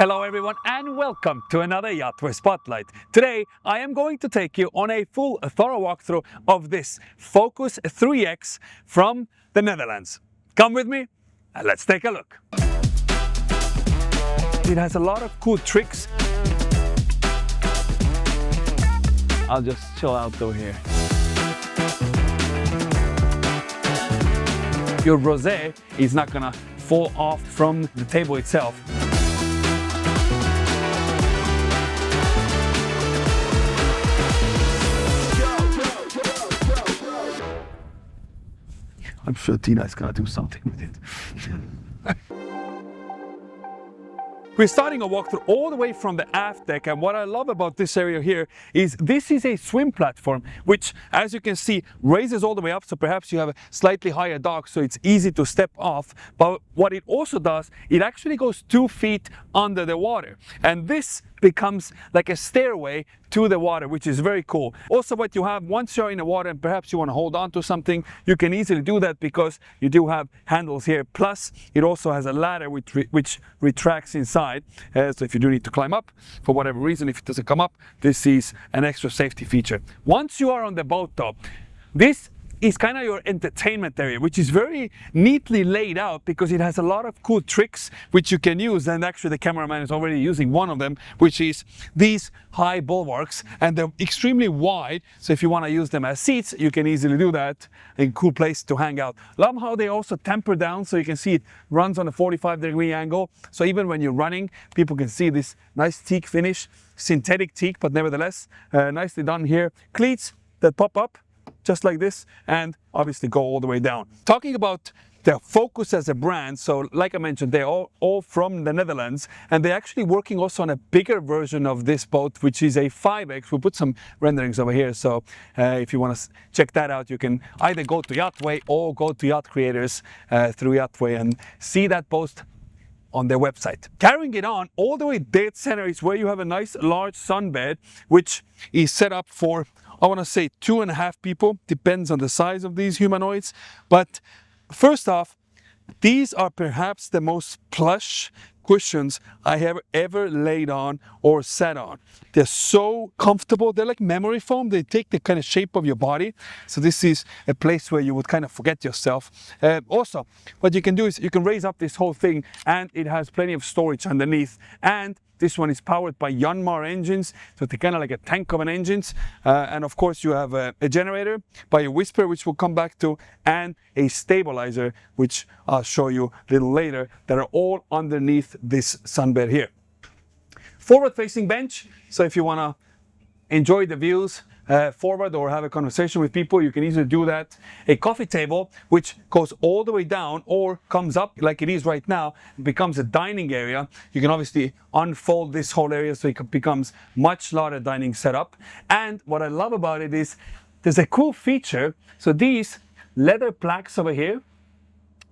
Hello everyone and welcome to another YachtWay Spotlight. Today I am going to take you on a full thorough walkthrough of this Focus 3X from the Netherlands. Come with me and let's take a look. It has a lot of cool tricks. I'll just chill out over here. Your rosé is not gonna fall off from the table itself. I'm sure Tina is gonna do something with it. We're starting a walkthrough all the way from the aft deck, and what I love about this area here is this is a swim platform, which, as you can see, raises all the way up, so perhaps you have a slightly higher dock, so it's easy to step off. But what it also does, it actually goes 2 feet under the water, and this becomes like a stairway to the water, which is very cool. Also, what you have once you're in the water and perhaps you want to hold on to something, you can easily do that because you do have handles here. Plus, it also has a ladder which retracts inside. So if you do need to climb up, for whatever reason, if it doesn't come up, this is an extra safety feature. Once you are on the boat though, this is kind of your entertainment area, which is very neatly laid out because it has a lot of cool tricks which you can use, and actually the cameraman is already using one of them, which is these high bulwarks, and they're extremely wide, so if you want to use them as seats, you can easily do that. A cool place to hang out. Love how they also temper down, so you can see it runs on a 45-degree angle, so even when you're running, people can see this nice teak finish, synthetic teak, but nevertheless, nicely done here. Cleats that pop up, just like this, and obviously go all the way down. Talking about the Focus as a brand, so like I mentioned, they're all from the Netherlands, and they're actually working also on a bigger version of this boat, which is a 5X. We'll put some renderings over here, so if you want to check that out, you can either go to YachtWay or go to Yacht Creators through YachtWay and see that post on their website. Carrying it on, all the way dead center is where you have a nice large sunbed, which is set up for, I want to say 2.5 people, depends on the size of these humanoids. But first off, these are perhaps the most plush cushions I have ever laid on or sat on. They're so comfortable. They're like memory foam. They take the kind of shape of your body. So this is a place where you would kind of forget yourself. Also, what you can do is you can raise up this whole thing, and it has plenty of storage underneath. And this one is powered by Yanmar engines, so it's kind of like a tank of an engines. And of course you have a generator by a Whisper, which we'll come back to, and a stabilizer, which I'll show you a little later, that are all underneath this sunbed here. Forward-facing bench, so if you want to enjoy the views forward or have a conversation with people, you can easily do that. A coffee table, which goes all the way down or comes up like it is right now, becomes a dining area. You can obviously unfold this whole area so it becomes much larger dining setup. And what I love about it is there's a cool feature. So these leather plaques over here,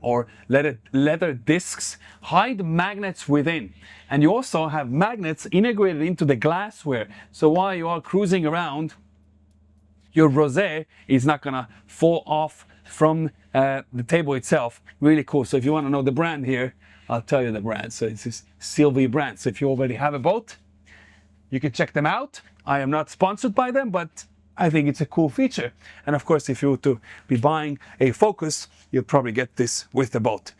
or leather discs, hide magnets within. And you also have magnets integrated into the glassware. So while you are cruising around, your rosé is not gonna fall off from the table itself. Really cool. So if you want to know the brand here, I'll tell you the brand. So it's this Sylvie brand. So if you already have a boat, you can check them out. I am not sponsored by them, but I think it's a cool feature. And of course, if you were to be buying a Focus, you'll probably get this with the boat.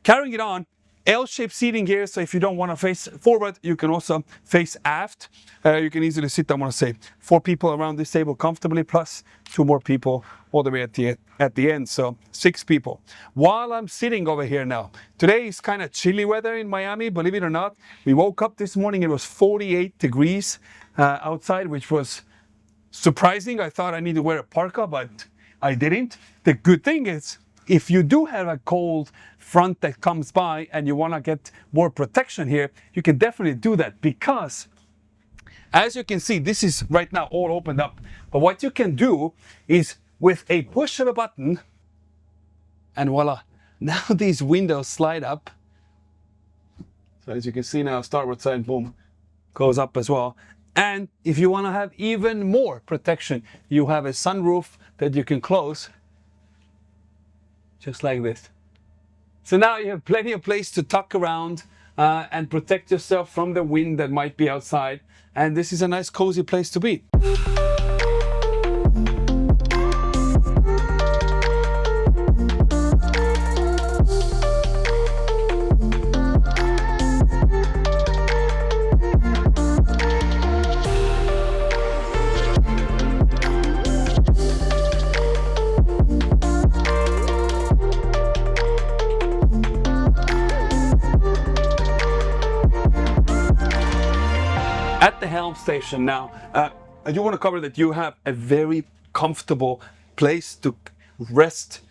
Carrying it on, L-shaped seating here, so if you don't want to face forward, you can also face aft. You can easily sit, I want to say, 4 people around this table comfortably, plus 2 more people all the way at the end, so 6 people. While I'm sitting over here now, today is kind of chilly weather in Miami, believe it or not. We woke up this morning, it was 48 degrees outside, which was surprising. I thought I need to wear a parka, but I didn't. The good thing is, if you do have a cold front that comes by and you want to get more protection here, you can definitely do that, because as you can see, this is right now all opened up. But what you can do is with a push of a button, and voila, now these windows slide up. So as you can see now, starboard side, boom, goes up as well. And if you want to have even more protection, you have a sunroof that you can close just like this. So now you have plenty of place to tuck around and protect yourself from the wind that might be outside. And this is a nice cozy place to be. At the Helm station now, I do want to cover that you have a very comfortable place to rest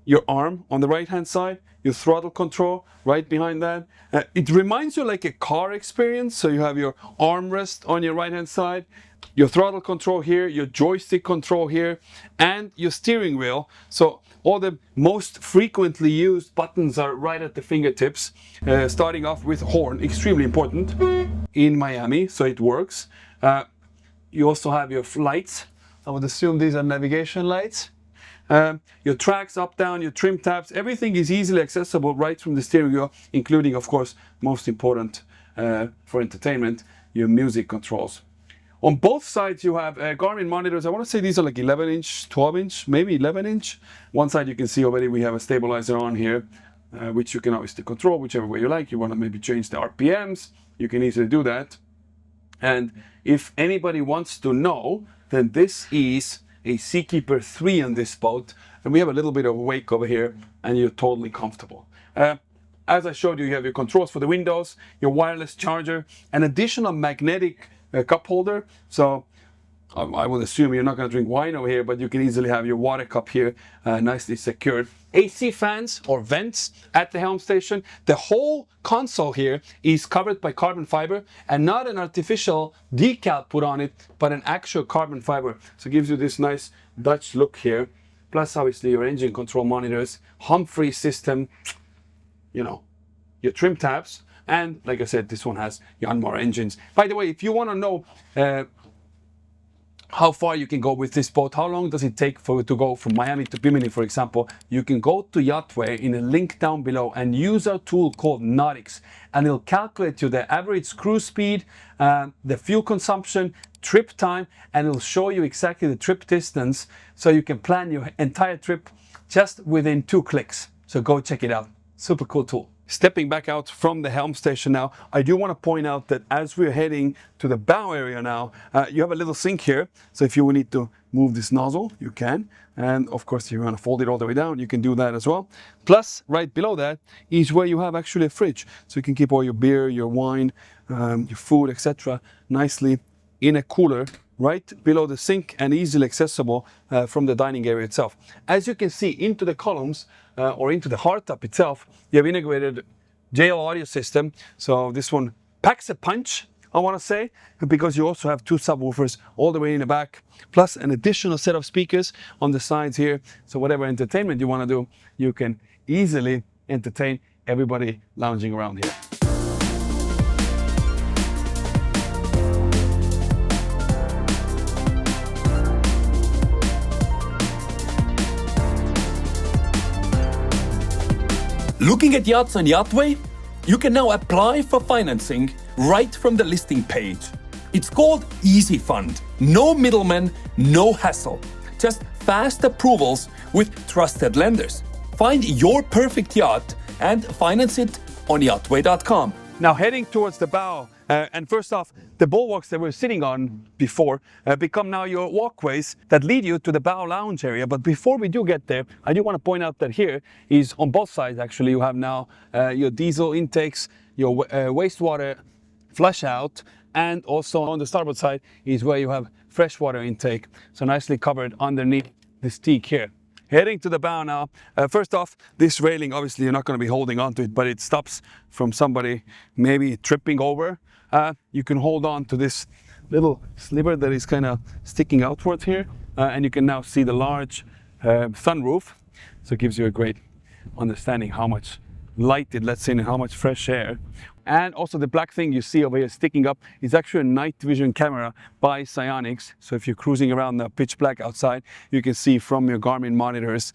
your arm on the right hand side, your throttle control right behind that. It reminds you like a car experience, so you have your armrest on your right hand side, your throttle control here, your joystick control here, and your steering wheel. So all the most frequently used buttons are right at the fingertips, starting off with horn, extremely important in Miami, so it works. You also have your lights. I would assume these are navigation lights. Your tracks up, down, your trim tabs, everything is easily accessible right from the steering wheel, including, of course, most important for entertainment, your music controls. On both sides you have Garmin monitors. I want to say these are like 11 inch, 12 inch, maybe 11 inch. One side you can see already we have a stabilizer on here, which you can obviously control whichever way you like. You want to maybe change the RPMs, you can easily do that. And if anybody wants to know, then this is a Seakeeper 3 on this boat, and we have a little bit of a wake over here, and you're totally comfortable. As I showed you, you have your controls for the windows, your wireless charger, an additional magnetic cup holder. So I would assume you're not going to drink wine over here, but you can easily have your water cup here nicely secured. AC fans or vents at the Helm station. The whole console here is covered by carbon fiber, and not an artificial decal put on it, but an actual carbon fiber. So it gives you this nice Dutch look here. Plus obviously your engine control monitors, hum-free system, you know, your trim tabs. And like I said, this one has Yanmar engines. By the way, if you want to know how far you can go with this boat, how long does it take to go from Miami to Bimini, for example, you can go to YachtWay in a link down below and use our tool called Nautics, and it'll calculate you the average cruise speed, the fuel consumption, trip time, and it'll show you exactly the trip distance, so you can plan your entire trip just within 2 clicks. So go check it out. Super cool tool. Stepping back out from the Helm station now, I do want to point out that as we're heading to the bow area now, you have a little sink here. So if you will need to move this nozzle, you can. And of course, if you want to fold it all the way down, you can do that as well. Plus, right below that is where you have actually a fridge. So you can keep all your beer, your wine, your food, etc. nicely in a cooler right below the sink, and easily accessible from the dining area itself. As you can see, into the columns or into the hardtop itself, you have integrated JL audio system. So this one packs a punch, I want to say, because you also have 2 subwoofers all the way in the back, plus an additional set of speakers on the sides here. So whatever entertainment you want to do, you can easily entertain everybody lounging around here. Looking at yachts on YachtWay? You can now apply for financing right from the listing page. It's called Easy Fund. No middlemen, no hassle. Just fast approvals with trusted lenders. Find your perfect yacht and finance it on yachtway.com. Now heading towards the bow, and first off, the bulwarks that we're sitting on before become now your walkways that lead you to the bow lounge area. But before we do get there, I do want to point out that here is on both sides actually you have now your diesel intakes, your wastewater flush out, and also on the starboard side is where you have freshwater intake. So nicely covered underneath this teak here. Heading to the bow now. First off, this railing, obviously you're not going to be holding onto it, but it stops from somebody maybe tripping over. You can hold on to this little sliver that is kind of sticking outwards here, and you can now see the large sunroof. So it gives you a great understanding how much light it lets in and how much fresh air. And also the black thing you see over here sticking up is actually a night vision camera by Psyonix. So if you're cruising around the pitch black outside, you can see from your Garmin monitors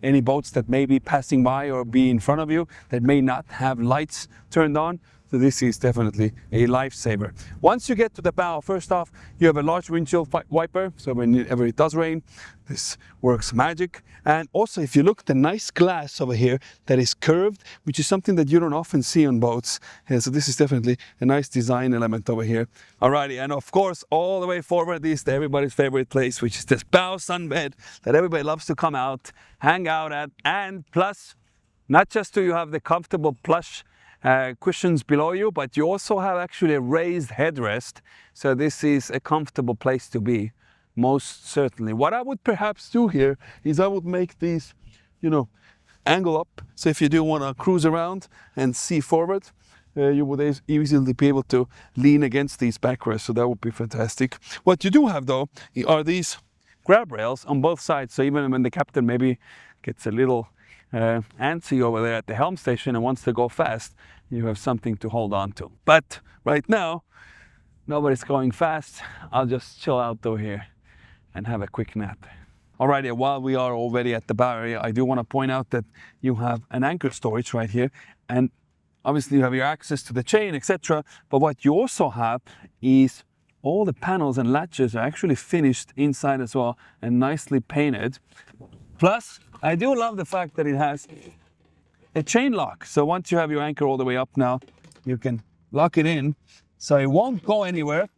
any boats that may be passing by or be in front of you that may not have lights turned on. So this is definitely a lifesaver. Once you get to the bow, first off, you have a large windshield wiper. So whenever it does rain, this works magic. And also, if you look at the nice glass over here that is curved, which is something that you don't often see on boats. Yeah, so this is definitely a nice design element over here. Alrighty, and of course, all the way forward is everybody's favorite place, which is this bow sunbed that everybody loves to come out, hang out at. And plus, not just do you have the comfortable plush cushions below you, but you also have actually a raised headrest. So this is a comfortable place to be, most certainly. What I would perhaps do here is I would make these, you know, angle up. So if you do want to cruise around and see forward, you would easily be able to lean against these backrests. So that would be fantastic. What you do have though are these grab rails on both sides. So even when the captain maybe gets a little antsy over there at the helm station and wants to go fast, you have something to hold on to. But right now, nobody's going fast. I'll just chill out over here and have a quick nap. Alrighty, while we are already at the bow area, I do want to point out that you have an anchor storage right here, and obviously you have your access to the chain, etc. But what you also have is all the panels and latches are actually finished inside as well and nicely painted. Plus, I do love the fact that it has a chain lock. So once you have your anchor all the way up now, you can lock it in so it won't go anywhere.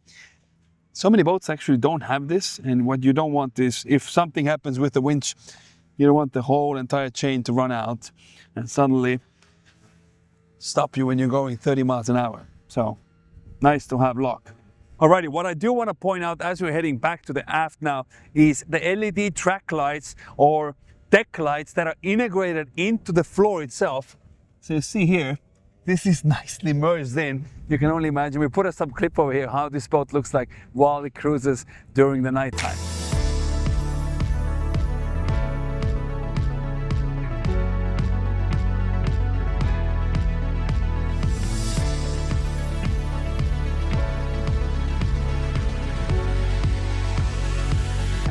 So many boats actually don't have this, and what you don't want is if something happens with the winch, you don't want the whole entire chain to run out and suddenly stop you when you're going 30 miles an hour. So nice to have lock. Alrighty, what I do want to point out as we're heading back to the aft now is the LED track lights or deck lights that are integrated into the floor itself. So you see here, this is nicely merged in. You can only imagine, we put a some clip over here how this boat looks like while it cruises during the nighttime.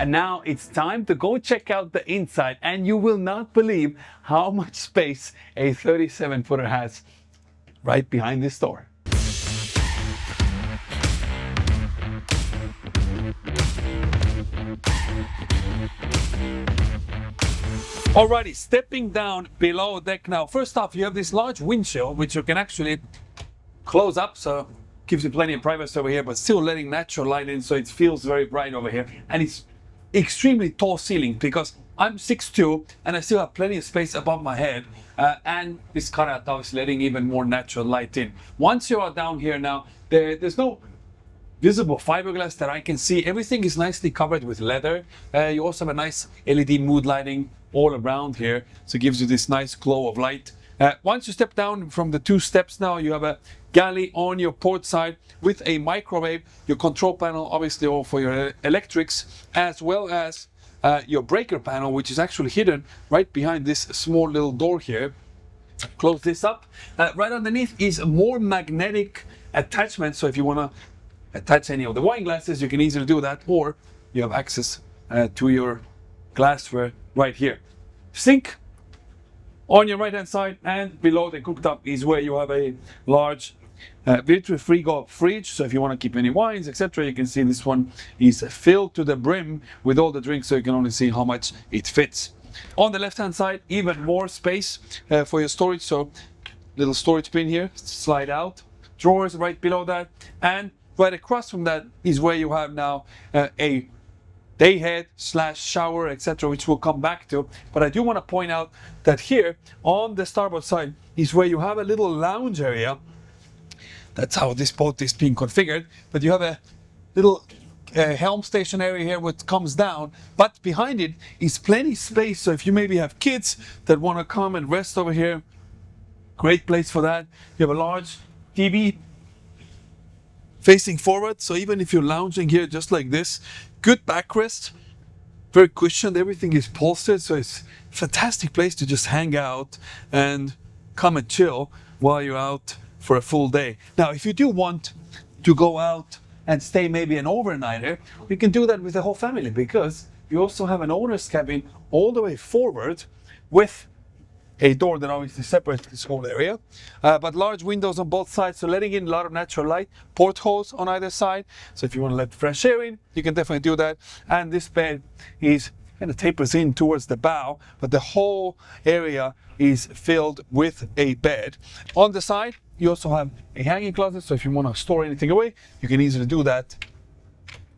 And now it's time to go check out the inside, and you will not believe how much space a 37-footer has right behind this door. Alrighty, stepping down below deck now. First off, you have this large windshield, which you can actually close up, so gives you plenty of privacy over here, but still letting natural light in, so it feels very bright over here. And it's extremely tall ceiling because I'm 6'2" and I still have plenty of space above my head, and this cutout obviously letting even more natural light in. Once you are down here now, there's no visible fiberglass that I can see. Everything is nicely covered with leather. You also have a nice LED mood lighting all around here, so it gives you this nice glow of light. Once you step down from the 2 steps now, you have a galley on your port side with a microwave, your control panel obviously all for your electrics, as well as your breaker panel, which is actually hidden right behind this small little door here. Close this up. Right underneath is more magnetic attachment, so if you want to attach any of the wine glasses, you can easily do that, or you have access to your glassware right here. Sink on your right hand side, and below the cooktop is where you have a large virtual frigo fridge, so if you want to keep any wines, etc., you can see this one is filled to the brim with all the drinks, so you can only see how much it fits. On the left hand side, even more space for your storage, so little storage bin here, slide out, drawers right below that, and right across from that is where you have now a day head / shower, etc., which we'll come back to. But I do want to point out that here on the starboard side is where you have a little lounge area. That's how this boat is being configured. But you have a little helm station area here which comes down, but behind it is plenty space. So if you maybe have kids that want to come and rest over here, great place for that. You have a large TV facing forward, so even if you're lounging here just like this, good backrest, very cushioned, everything is bolstered, so it's a fantastic place to just hang out and come and chill while you're out for a full day. Now, if you do want to go out and stay maybe an overnighter, you can do that with the whole family, because you also have an owner's cabin all the way forward with a door that obviously separates this whole area, but large windows on both sides, so letting in a lot of natural light, portholes on either side, so if you want to let fresh air in, you can definitely do that. And this bed is kind of tapers in towards the bow, but the whole area is filled with a bed. On the side, you also have a hanging closet, so if you want to store anything away, you can easily do that.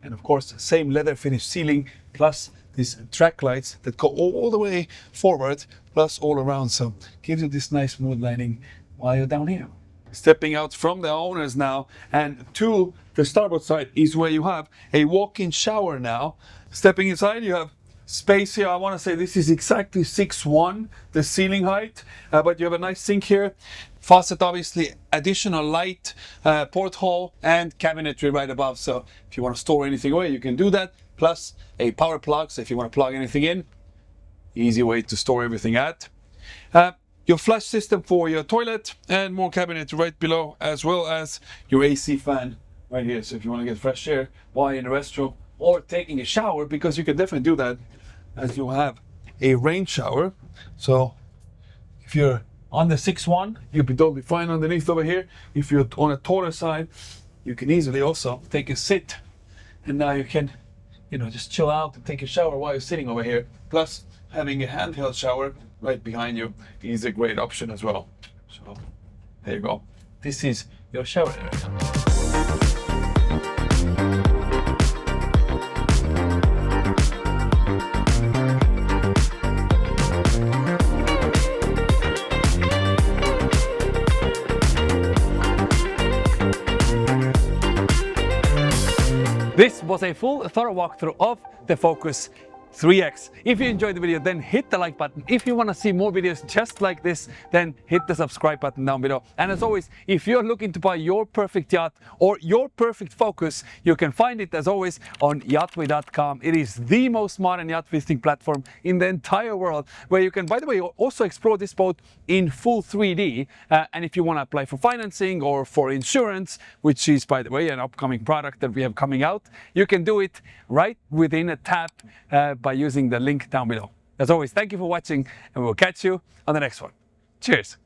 And of course, same leather finish ceiling, plus these track lights that go all the way forward, plus all around, so gives you this nice mood lighting while you're down here. Stepping out from the owners now, and to the starboard side is where you have a walk-in shower now. Stepping inside, you have space here. I want to say this is exactly 6'1", the ceiling height, but you have a nice sink here. Faucet, obviously, additional light, porthole, and cabinetry right above. So if you want to store anything away, you can do that. Plus a power plug, so if you want to plug anything in, easy way to store everything at. Your flush system for your toilet, and more cabinet right below, as well as your AC fan right here. So if you want to get fresh air while you're in the restroom or taking a shower, because you can definitely do that, as you have a rain shower. So if you're on the 6'1", you'll be totally fine underneath over here. If you're on a taller side, you can easily also take a sit, and now you can, you know, just chill out and take a shower while you're sitting over here. Plus, having a handheld shower right behind you is a great option as well. So there you go. This is your shower area. This was a full thorough walkthrough of the Focus 3X. If you enjoyed the video, then hit the like button. If you want to see more videos just like this, then hit the subscribe button down below. And as always, if you're looking to buy your perfect yacht or your perfect Focus, you can find it as always on YachtWay.com. It is the most modern yacht visiting platform in the entire world, where you can, by the way, also explore this boat in full 3D. And if you want to apply for financing or for insurance, which is, by the way, an upcoming product that we have coming out, you can do it right within a tap by using the link down below. As always, thank you for watching, and we'll catch you on the next one. Cheers.